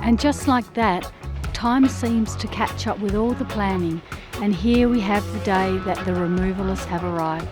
And just like that, time seems to catch up with all the planning, and here we have the day that the removalists have arrived.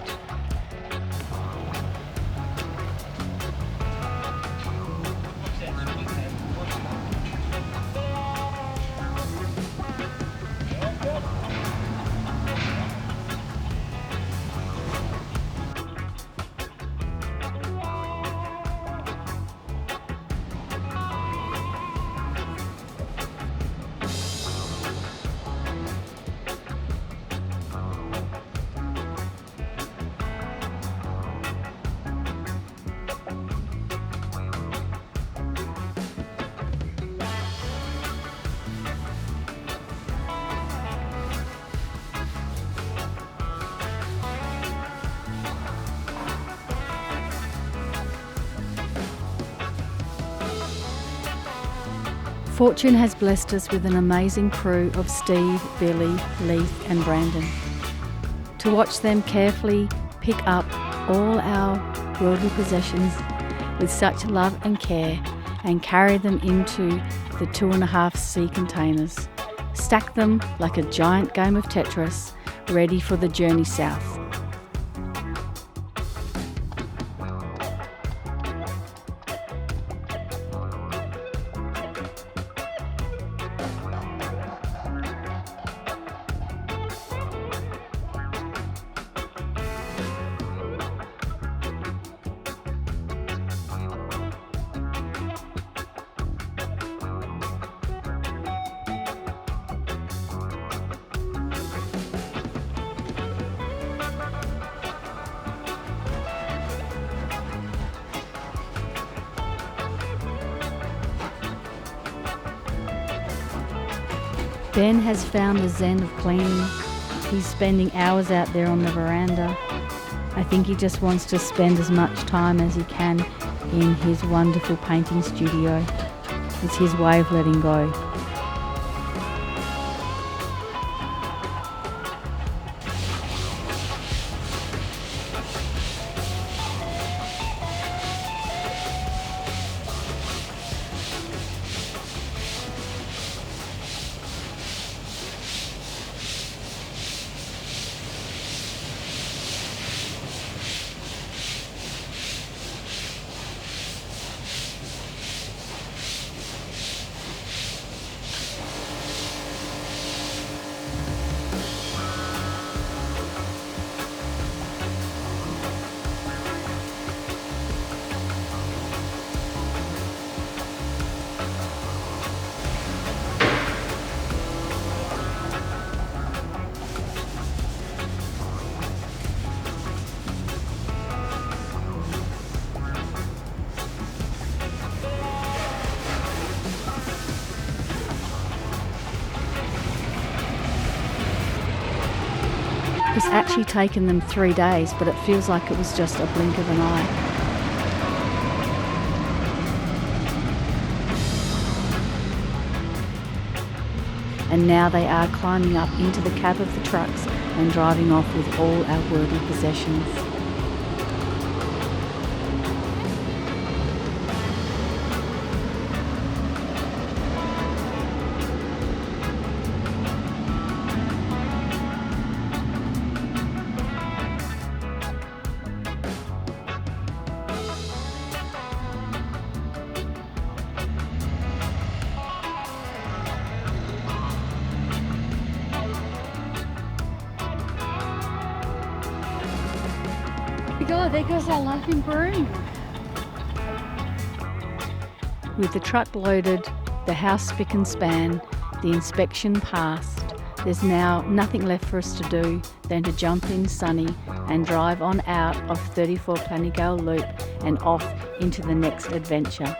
Fortune has blessed us with an amazing crew of Steve, Billy, Leith and Brandon. To watch them carefully pick up all our worldly possessions with such love and care and carry them into the 2.5 sea containers, stack them like a giant game of Tetris, ready for the journey south. Ben has found the zen of cleaning. He's spending hours out there on the veranda. I think he just wants to spend as much time as he can in his wonderful painting studio. It's his way of letting go. It's actually taken them 3 days, but it feels like it was just a blink of an eye. And now they are climbing up into the cab of the trucks and driving off with all our worldly possessions. God, there goes our life in Broome. With the truck loaded, the house spick and span, the inspection passed, there's now nothing left for us to do than to jump in Sunny and drive on out of 34 Planigale Loop and off into the next adventure.